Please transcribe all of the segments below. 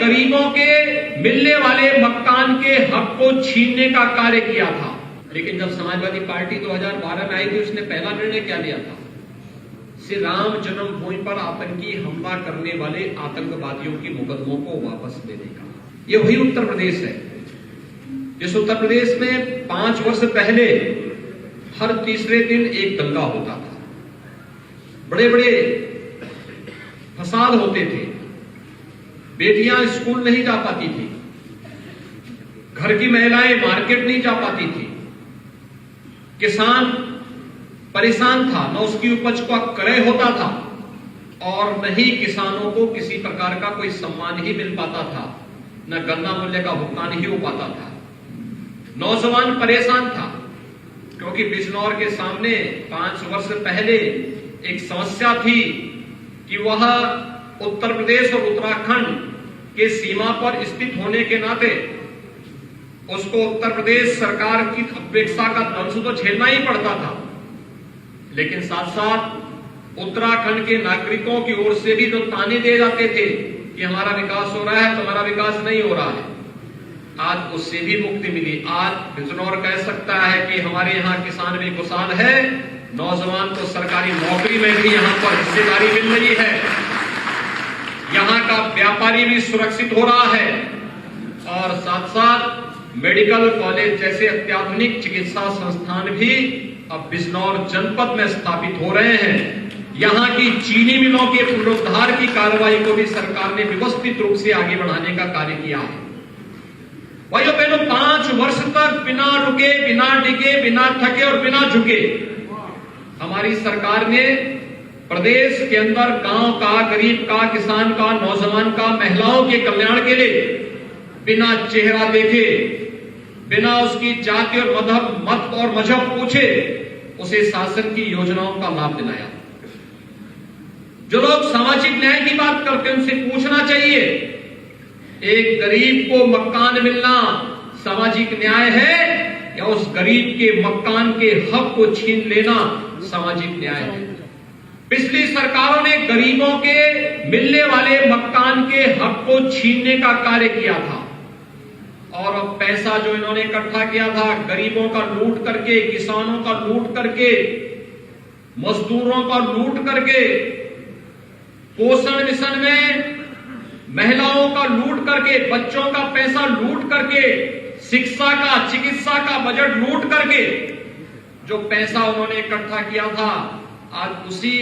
गरीबों के मिलने वाले मकान के हक को छीनने का कार्य किया था। लेकिन जब समाजवादी पार्टी 2012 में आई थी, उसने पहला निर्णय क्या लिया था? श्री राम जन्मभूमि पर आतंकी हमला करने वाले आतंकवादियों के मुकदमों को वापस लेने का। ये वही उत्तर प्रदेश है जिस उत्तर प्रदेश में 5 वर्ष पहले हर तीसरे दिन एक दंगा होता था, बड़े बड़े फसाद होते थे, बेटियां स्कूल नहीं जा पाती थी, घर की महिलाएं मार्केट नहीं जा पाती थी, किसान परेशान था, न उसकी उपज का क्रय होता था और न ही किसानों को किसी प्रकार का कोई सम्मान ही मिल पाता था, न गन्ना मूल्य का भुगतान ही हो पाता था। नौजवान परेशान था क्योंकि बिजनौर के सामने 5 वर्ष पहले एक समस्या थी कि वह उत्तर प्रदेश और उत्तराखंड के सीमा पर स्थित होने के नाते उसको उत्तर प्रदेश सरकार की अपेक्षा का दंश तो झेलना ही पड़ता था, लेकिन साथ साथ उत्तराखंड के नागरिकों की ओर से भी जो ताने दिए जाते थे कि हमारा विकास हो रहा है, तुम्हारा विकास नहीं हो रहा है, आज उससे भी मुक्ति मिली। आज बिजनौर कह सकता है कि हमारे यहाँ किसान भी खुशहाल है, नौजवान को सरकारी नौकरी में भी यहाँ पर हिस्सेदारी मिल रही है, यहाँ का व्यापारी भी सुरक्षित हो रहा है और साथ साथ मेडिकल कॉलेज जैसे अत्याधुनिक चिकित्सा संस्थान भी अब बिजनौर जनपद में स्थापित हो रहे हैं। यहाँ की चीनी मिलों के पुनरुद्धार की कार्रवाई को भी सरकार ने व्यवस्थित रूप से आगे बढ़ाने का कार्य किया है। भाइयों बहनों, 5 वर्ष तक बिना रुके, बिना डिगे, बिना थके और बिना झुके हमारी सरकार ने प्रदेश के अंदर गांव का, गरीब का, किसान का, नौजवान का, महिलाओं के कल्याण के लिए बिना चेहरा देखे, बिना उसकी जाति और मत और मजहब पूछे उसे शासन की योजनाओं का लाभ दिलाया। जो लोग सामाजिक न्याय की बात करते हैं उनसे पूछना चाहिए, एक गरीब को मकान मिलना सामाजिक न्याय है या उस गरीब के मकान के हक को छीन लेना सामाजिक न्याय है? पिछली सरकारों ने गरीबों के मिलने वाले मकान के हक को छीनने का कार्य किया था और अब पैसा जो इन्होंने इकट्ठा किया था गरीबों का लूट करके, किसानों का लूट करके, मजदूरों का लूट करके, पोषण मिशन में महिलाओं का लूट करके, बच्चों का पैसा लूट करके, शिक्षा का, चिकित्सा का बजट लूट करके जो पैसा उन्होंने इकट्ठा किया था, आज उसी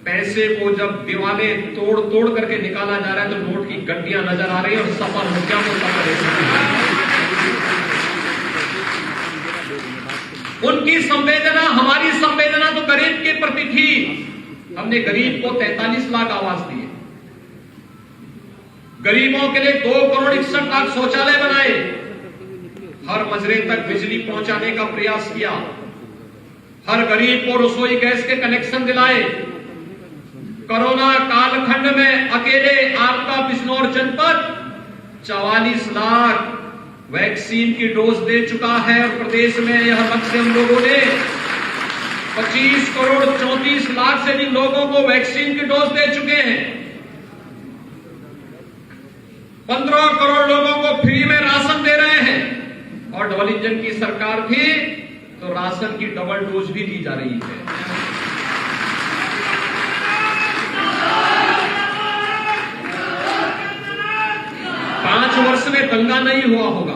पैसे को जब दीवाने तोड़ तोड़ करके निकाला जा रहा है तो नोट की गड्डियां नजर आ रही है और सपा मुद्दा को उनकी संवेदना, हमारी संवेदना तो गरीब के प्रति थी। हमने गरीब को 43 लाख आवास दिए, गरीबों के लिए 2,61,00,000 शौचालय बनाए, हर मजरे तक बिजली पहुंचाने का प्रयास किया, हर गरीब को रसोई गैस के कनेक्शन दिलाए। कोरोना कालखंड में अकेले आपका बिजनौर जनपद 44 लाख वैक्सीन की डोज दे चुका है और प्रदेश में यह लक्ष्य हम लोगों ने 25 करोड़ 34 लाख से भी लोगों को वैक्सीन की डोज दे चुके हैं। 15 करोड़ लोगों को फ्री में राशन दे रहे हैं और डबल इंजन की सरकार थी तो राशन की डबल डोज भी दी जा रही है। 5 वर्ष में दंगा नहीं हुआ होगा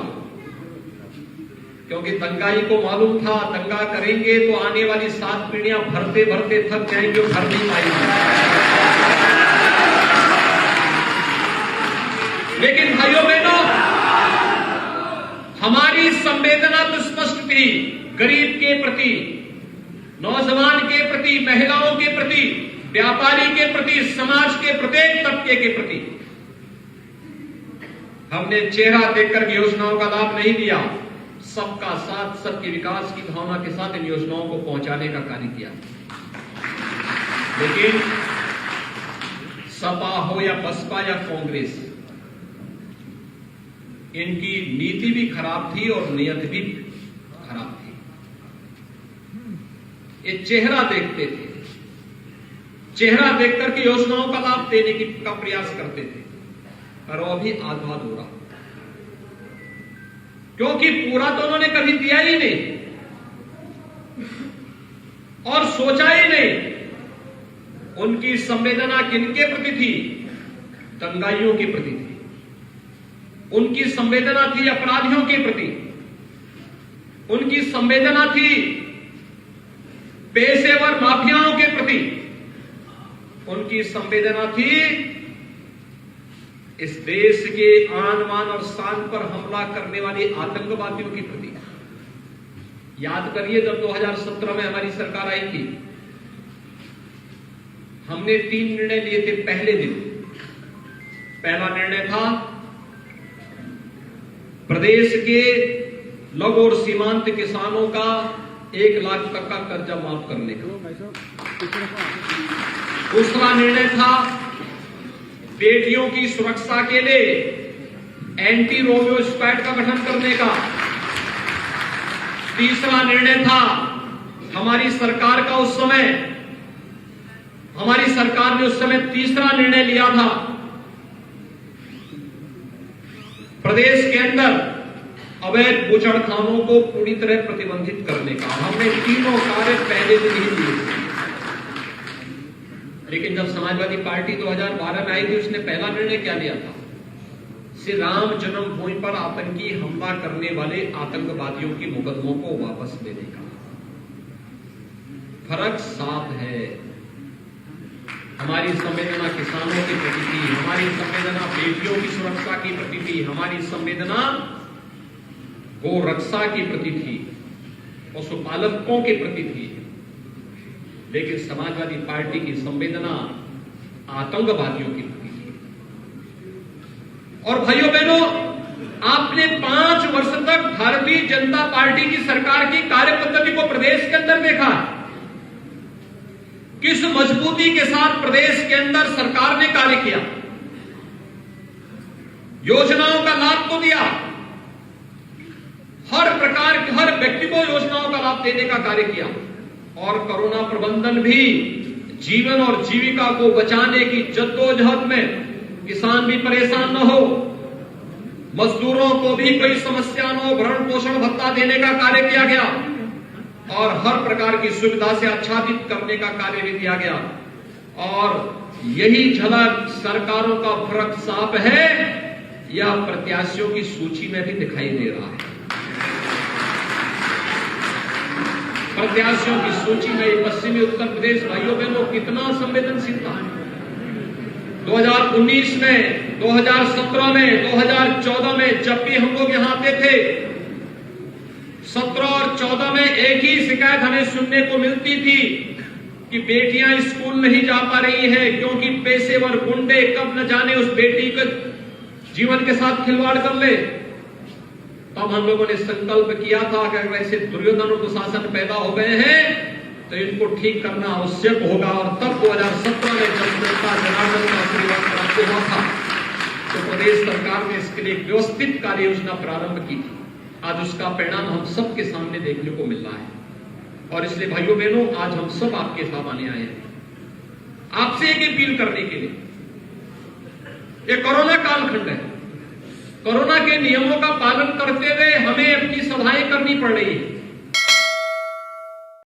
क्योंकि दंगाई को मालूम था दंगा करेंगे तो आने वाली 7 पीढ़ियां भरते भरते थक जाएंगे और भर नहीं पाएंगे। लेकिन भाइयों बहनों, हमारी संवेदना तो स्पष्ट थी, गरीब के प्रति, नौजवान के प्रति, महिलाओं के प्रति, व्यापारी के प्रति, समाज के प्रत्येक तबके के प्रति। हमने चेहरा देखकर योजनाओं का लाभ नहीं दिया, सबका साथ, सबके विकास की भावना के साथ इन योजनाओं को पहुंचाने का कार्य किया। लेकिन सपा हो या बसपा या कांग्रेस, इनकी नीति भी खराब थी और नियत भी खराब थी। ये चेहरा देखते थे, चेहरा देखकर के योजनाओं का लाभ देने का प्रयास करते थे। और वो भी आधा अधूरा, क्योंकि पूरा तो उन्होंने कभी दिया ही नहीं और सोचा ही नहीं। उनकी संवेदना किनके प्रति थी? दंगाइयों के प्रति थी। उनकी संवेदना थी अपराधियों के प्रति, उनकी संवेदना थी पेशेवर माफियाओं के प्रति, उनकी संवेदना थी इस देश के आन बान और शान पर हमला करने वाले आतंकवादियों के प्रति। याद करिए, जब 2017 में हमारी सरकार आई थी, हमने 3 निर्णय लिए थे पहले दिन। पहला निर्णय था प्रदेश के लघु और सीमांत किसानों का 1 लाख तक का कर्जा माफ करने का। दूसरा निर्णय था बेटियों की सुरक्षा के लिए एंटी रोमियो स्क्वाड का गठन करने का। तीसरा निर्णय था हमारी सरकार ने उस समय तीसरा निर्णय लिया था प्रदेश के अंदर अवैध बूचड़खानों को पूरी तरह प्रतिबंधित करने का। हमने तीनों कार्य पहले दिन ही लिए। लेकिन जब समाजवादी पार्टी 2012 में आई थी, उसने पहला निर्णय क्या लिया था? श्री राम जन्मभूमि पर आतंकी हमला करने वाले आतंकवादियों के मुकदमों को वापस लेने का। फर्क साफ है। हमारी संवेदना किसानों के प्रति थी, हमारी संवेदना बेटियों की सुरक्षा के प्रति थी, हमारी संवेदना गो रक्षा के प्रति थी, पशुपालकों के प्रति थी। लेकिन समाजवादी पार्टी की संवेदना आतंकवादियों की प्रति थी। और भाइयों बहनों, आपने 5 वर्ष तक भारतीय जनता पार्टी की सरकार की कार्य पद्धति को प्रदेश के अंदर देखा। किस मजबूती के साथ प्रदेश के अंदर सरकार ने कार्य किया, योजनाओं का लाभ तो दिया, हर प्रकार के हर व्यक्ति को योजनाओं का लाभ देने का कार्य किया। और कोरोना प्रबंधन भी, जीवन और जीविका को बचाने की जद्दोजहद में किसान भी परेशान न हो, मजदूरों को भी कोई समस्या न हो, भरण पोषण भत्ता देने का कार्य किया गया और हर प्रकार की सुविधा से आच्छादित करने का कार्य भी किया गया। और यही झलक सरकारों का फर्क साफ है, यह प्रत्याशियों की सूची में भी दिखाई दे रहा है। प्रत्याशियों की सूची में पश्चिमी उत्तर प्रदेश भाइयों बहनों कितना संवेदनशील था। 2019 में, 2017 में, 2014 में जब भी हम लोग यहां आते थे, 17 और 14 में एक ही शिकायत हमें सुनने को मिलती थी कि बेटियां स्कूल नहीं जा पा रही हैं क्योंकि पेशेवर गुंडे कब न जाने उस बेटी के जीवन के साथ खिलवाड़ कर ले। तब हम लोगों ने संकल्प किया था कि अगर ऐसे दुर्योधन दुशासन पैदा हो गए हैं तो इनको ठीक करना आवश्यक होगा। और तब 2017 में जब जनता जनार्दन का आशीर्वाद प्राप्त हुआ था तो प्रदेश सरकार ने इसके लिए व्यवस्थित कार्य योजना प्रारंभ की थी। आज उसका परिणाम हम सबके सामने देखने को मिल रहा है। और इसलिए भाइयों बहनों, आज हम सब आपके सामने आए हैं आपसे एक अपील करने के लिए। ये कोरोना कालखंड है, कोरोना के नियमों का पालन करते हुए हमें अपनी सभाएं करनी पड़ रही है।